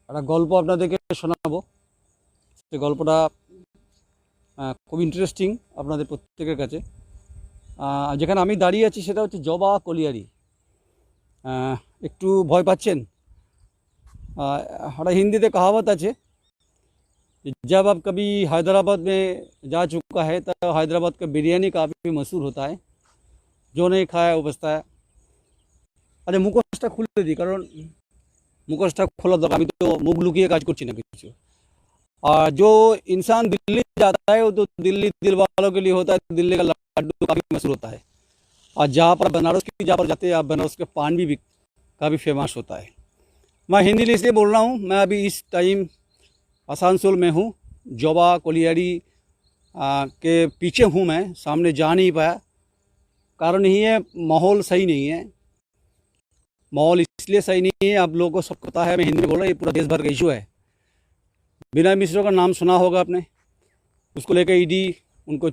একটা গল্প আপনাদেরকে শোনাবো। সেই গল্পটা খুব ইন্টারেস্টিং আপনাদের প্রত্যেকের কাছে। যেখানে আমি দাঁড়িয়ে আছি সেটা হচ্ছে জবা কলিয়ারি। একটু ভয় পাচ্ছেন? একটা হিন্দিতে कहावत আছে, जब आप कभी हैदराबाद में जा चुका है तो हैदराबाद का बिरयानी काफ़ी मशहूर होता है, जो नहीं खाया वो बसता है। আচ্ছা, মুখোশটা খুলে দিই, কারণ মুখোশটা খোলা দরকার। আমি তো মুখ লুকিয়ে কাজ করছি না কিছু। और जो इंसान दिल्ली जाता है वो तो दिल्ली दिल वालों के लिए होता है। दिल्ली का लड्डू काफ़ी मशहूर होता है। और जहाँ पर बनारस की जहाँ पर जाते हैं आप, बनारस के पान भी काफ़ी फेमस होता है। मैं हिंदी इसलिए बोल रहा हूँ, मैं अभी इस टाइम आसनसोल में हूँ, जोबा कोलियारी के पीछे हूँ। मैं सामने जा नहीं पाया, कारण यही है माहौल सही नहीं है। माहौल इसलिए सही नहीं है, आप लोगों को सब पता है, मैं हिंदी में बोल रहा हूँ, ये पूरा देश भर का इशू है। विनय मिश्रा का नाम सुना होगा आपने, उसको लेकर ईडी उनको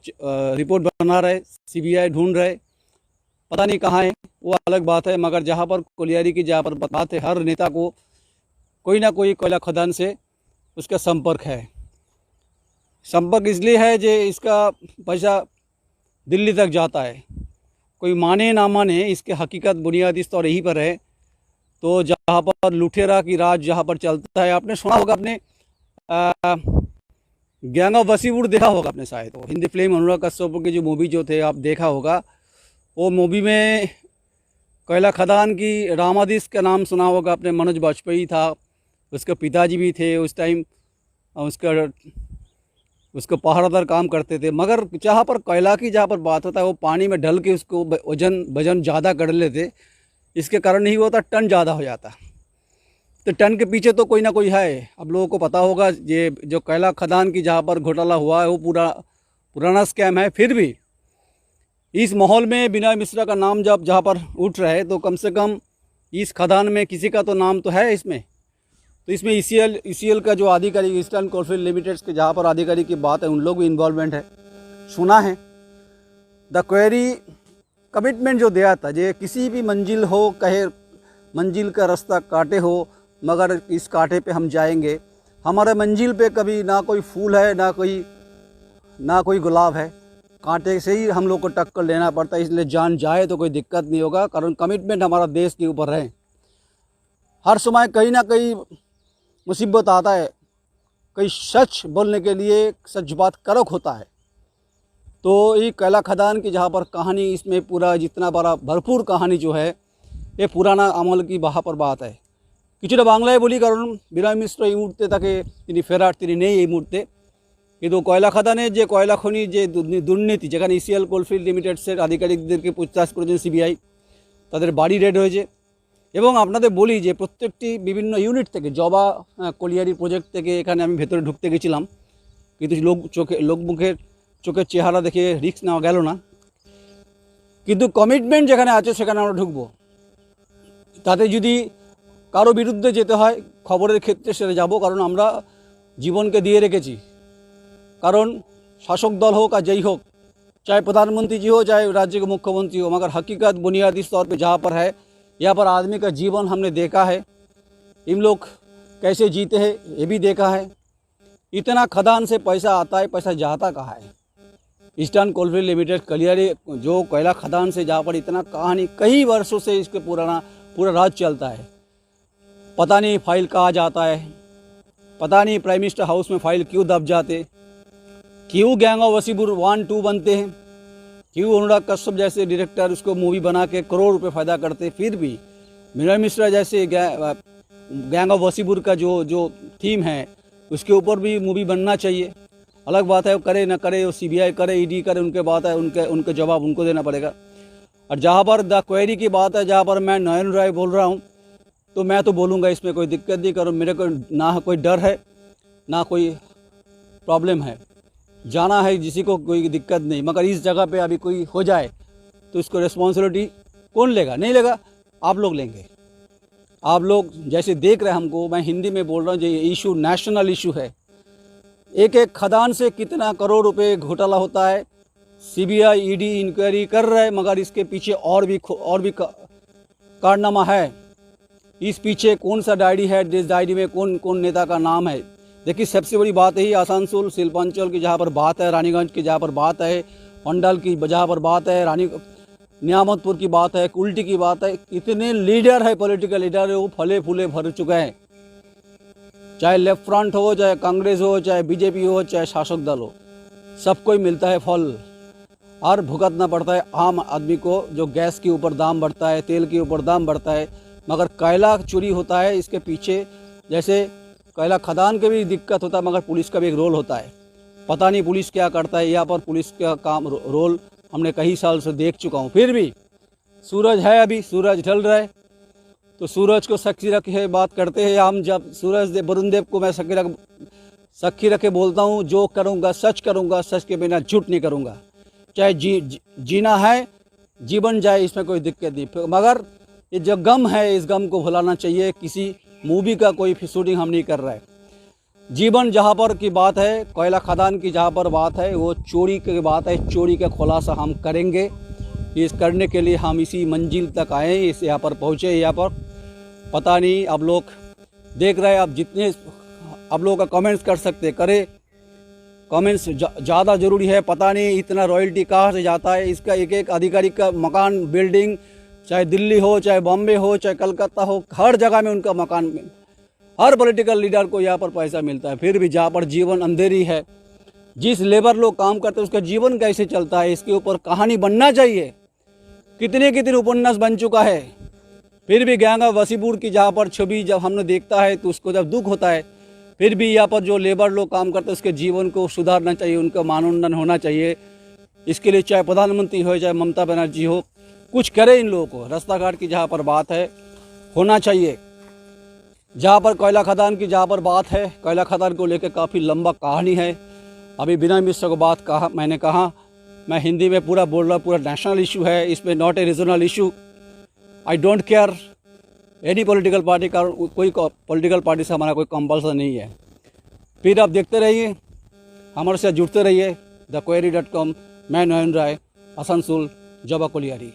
रिपोर्ट बना रहे, सीबीआई ढूंढ रहे, पता नहीं कहाँ है, वो अलग बात है। मगर जहाँ पर कोलियारी की जहाँ पर बात है, हर नेता को कोई ना कोई कोयला खदान से उसका संपर्क है। संपर्क इसलिए है जो इसका पैसा दिल्ली तक जाता है। कोई माने ना माने, इसके हकीकत बुनियादी तौर यहीं पर है। तो जहाँ पर लुटेरा की राज जहाँ पर चलता है, आपने सुना होगा, आपने गैंग ऑफ वसीपुर देखा होगा आपने शायद, तो हिंदी फिल्म अनुराग कश्यप के जो मूवी जो थे आप देखा होगा। वो मूवी में कोयला खदान की रामाधीश का नाम सुना होगा आपने। मनोज वाजपेयी था, उसके पिताजी भी थे उस टाइम, उसको पहरादार काम करते थे। मगर जहाँ पर कोयला की जहाँ पर बात होता है, वो पानी में ढल के उसको वजन ज़्यादा कर लेते, इसके कारण ही होता टन ज़्यादा हो जाता। तो टन के पीछे तो कोई ना कोई है। अब लोगों को पता होगा ये जो कोयला खदान की जहाँ पर घोटाला हुआ है वो पुराना स्कैम है। फिर भी इस माहौल में विनय मिश्रा का नाम जब जहाँ पर उठ रहा है, तो कम से कम इस खदान में किसी का तो नाम तो है इसमें। तो इसमें ईसीएल का जो आधिकारिक, ईस्टर्न कोलफील्ड लिमिटेड के जहाँ पर आधिकारिक की बात है, उन लोग भी इन्वॉल्वमेंट है, सुना है। द क्वेरी कमिटमेंट जो दिया था, जो किसी भी मंजिल हो, कहे मंजिल का रास्ता काटे हो, मगर इस कांटे पे हम जाएंगे। हमारे मंजिल पे कभी ना कोई फूल है, ना कोई गुलाब है, कांटे से ही हम लोग को टक्कर लेना पड़ता है। इसलिए जान जाए तो कोई दिक्कत नहीं होगा, कारण कमिटमेंट हमारा देश के ऊपर है। हर समय कहीं ना कहीं मुसीबत आता है, कहीं सच बोलने के लिए सच बात करक होता है। तो ये कोयला खदान की जहाँ पर कहानी, इसमें पूरा जितना बड़ा भरपूर कहानी जो है, ये पुराना আমল की वहाँ पर बात है। কিছুটা বাংলায় বলি, কারণ বিনয় মিশ্র এই মুহূর্তে তাকে তিনি ফেরার, তিনি নেই এই মুহূর্তে। কিন্তু কয়লা খাদানের যে কয়লা খনির যে দুর্নীতি, যেখানে ইসিএল কোলফিল্ড লিমিটেডসের আধিকারিকদেরকে পুছতাছ করেছেন সিবিআই, তাদের বাড়ি রেড হয়েছে। এবং আপনাদের বলি যে প্রত্যেকটি বিভিন্ন ইউনিট থেকে, জবা কলিয়ারি প্রজেক্ট থেকে এখানে আমি ভেতরে ঢুকতে গেছিলাম, কিন্তু চোখের চেহারা দেখে রিস্ক নেওয়া গেল না। কিন্তু কমিটমেন্ট যেখানে আছে সেখানে আমরা ঢুকবো। তাতে যদি কারো বিরুদ্ধে যেতে হয় খবরের ক্ষেত্রে সেটা যাব, কারণ আমরা জীবনকে দিয়ে রেখেছি। কারণ শাসক দল হোক আর যেই হোক, चाहे प्रधानमंत्री जी हो, चाहे राज्य के मुख्यमंत्री हो, मगर हकीकत बुनियादी तौर पे जहाँ पर है, यहाँ पर आदमी का जीवन हमने देखा है, इन लोग कैसे जीते हैं ये भी देखा है। इतना खदान से पैसा आता है, पैसा जाता कहाँ है? ईस्टर्न कोलफील्ड लिमिटेड कलियारी जो कोयला खदान से जहाँ पर इतना कहानी कई वर्षों से इसके पूरा राज चलता है। पता नहीं फाइल कहाँ जाता है, पता नहीं प्राइम मिनिस्टर हाउस में फाइल क्यों दब जाते, क्यों गैंग ऑफ वसीपुर 1-2 बनते हैं, क्यों अनुराग कश्यप जैसे डायरेक्टर उसको मूवी बना के करोड़ रुपए फ़ायदा करते। फिर भी विनय मिश्रा जैसे गैंग ऑफ वसीपुर का जो थीम है, उसके ऊपर भी मूवी बनना चाहिए। अलग बात है वो करे ना करे, वो सीबीआई करे, ईडी करे, उनके बात है, उनके जवाब उनको देना पड़ेगा। और जहाँ पर द क्वेरी की बात है, जहाँ पर मैं नयन राय बोल रहा हूँ, तो मैं तो बोलूँगा, इसमें कोई दिक्कत नहीं। करो, मेरे को ना कोई डर है ना कोई प्रॉब्लम है, जाना है जिसी को कोई दिक्कत नहीं। मगर इस जगह पे अभी कोई हो जाए तो इसको रिस्पॉन्सिबिलिटी कौन लेगा? नहीं लेगा, आप लोग लेंगे। आप लोग जैसे देख रहे हैं हमको, मैं हिंदी में बोल रहा हूँ, ये इशू नेशनल इशू है। एक एक खदान से कितना करोड़ रुपए घोटाला होता है, सीबीआई ईडी इंक्वायरी कर रहा है, मगर इसके पीछे और भी कारनामा है। इस पीछे कौन सा डायरी है, जिस डायरी में कौन कौन नेता का नाम है। देखिए सबसे बड़ी बात यही आसनसोल शिल्पांचल की जहाँ पर बात है, रानीगंज की जहाँ पर बात है, पंडाल की जहाँ पर बात है, नियामतपुर की बात है, कुल्टी की बात है, इतने लीडर है, पॉलिटिकल लीडर है, वो फले फूले भर चुके हैं। चाहे लेफ्ट फ्रंट हो, चाहे कांग्रेस हो, चाहे बीजेपी हो, चाहे शासक दल हो, सबको ही मिलता है फल और भुगतना पड़ता है आम आदमी को। जो गैस के ऊपर दाम बढ़ता है, तेल के ऊपर दाम बढ़ता है, मगर कोयला चोरी होता है इसके पीछे। जैसे कोयला खदान के भी दिक्कत होता है, मगर पुलिस का भी एक रोल होता है। पता नहीं पुलिस क्या करता है, यहाँ पर पुलिस का काम रोल हमने कई साल से देख चुका हूँ। फिर भी सूरज है, अभी सूरज ढल रहा है, तो सूरज को साक्षी रखे बात करते हैं हम। जब सूरज वरुण देव को मैं साक्षी रखे बोलता हूँ, जो करूँगा सच करूँगा, सच के बिना झूठ नहीं करूँगा। चाहे जीना है जीवन जाए, इसमें कोई दिक्कत नहीं, मगर ये जो गम है इस गम को भुलाना चाहिए। किसी मूवी का कोई शूटिंग हम नहीं कर रहे हैं। जीवन जहाँ पर की बात है, कोयला खदान की जहाँ पर बात है, वो चोरी की बात है। चोरी का खुलासा हम करेंगे। इस करने के लिए हम इसी मंजिल तक आए, इस यहाँ पर पहुँचे। यहाँ पर पता नहीं, अब लोग देख रहे हैं, अब जितने आप लोगों का कमेंट्स कर सकते करें। कमेंट्स ज़्यादा ज़रूरी है। पता नहीं इतना रॉयल्टी कहाँ से जाता है। इसका एक एक अधिकारी का मकान, बिल्डिंग, चाहे दिल्ली हो, चाहे बॉम्बे हो, चाहे कलकत्ता हो, हर जगह में उनका मकान, हर पॉलिटिकल लीडर को यहाँ पर पैसा मिलता है। फिर भी जहाँ पर जीवन अंधेरी है, जिस लेबर लोग काम करते हैं उसका जीवन कैसे चलता है, इसके ऊपर कहानी बनना चाहिए। कितने कितने उपन्यास बन चुका है, फिर भी गंगा वसीपुर की जहाँ पर छवि जब हमने देखता है तो उसको जब दुख होता है। फिर भी यहाँ पर जो लेबर लोग काम करते हैं उसके जीवन को सुधारना चाहिए, उनका मानोन्नयन होना चाहिए। इसके लिए चाहे प्रधानमंत्री हो, चाहे ममता बनर्जी हो, कुछ करे इन लोगों को। रास्ता घाट की जहाँ पर बात है होना चाहिए। जहाँ पर कोयला खदान की जहाँ पर बात है, कोयला खदान को लेकर काफ़ी लंबा कहानी है। अभी बिना मिस्टर को बात कहा, मैंने कहा मैं हिंदी में पूरा बोल रहा, पूरा नेशनल इशू है, इसमें not a regional issue. I don't care any political party का, कोई पॉलिटिकल पार्टी से हमारा कोई कंपल्सन नहीं है। फिर आप देखते रहिए, हमारे साथ जुड़ते रहिए। thequery.com। मैं नयन राय, आसनसोल, जबा कोलियारी।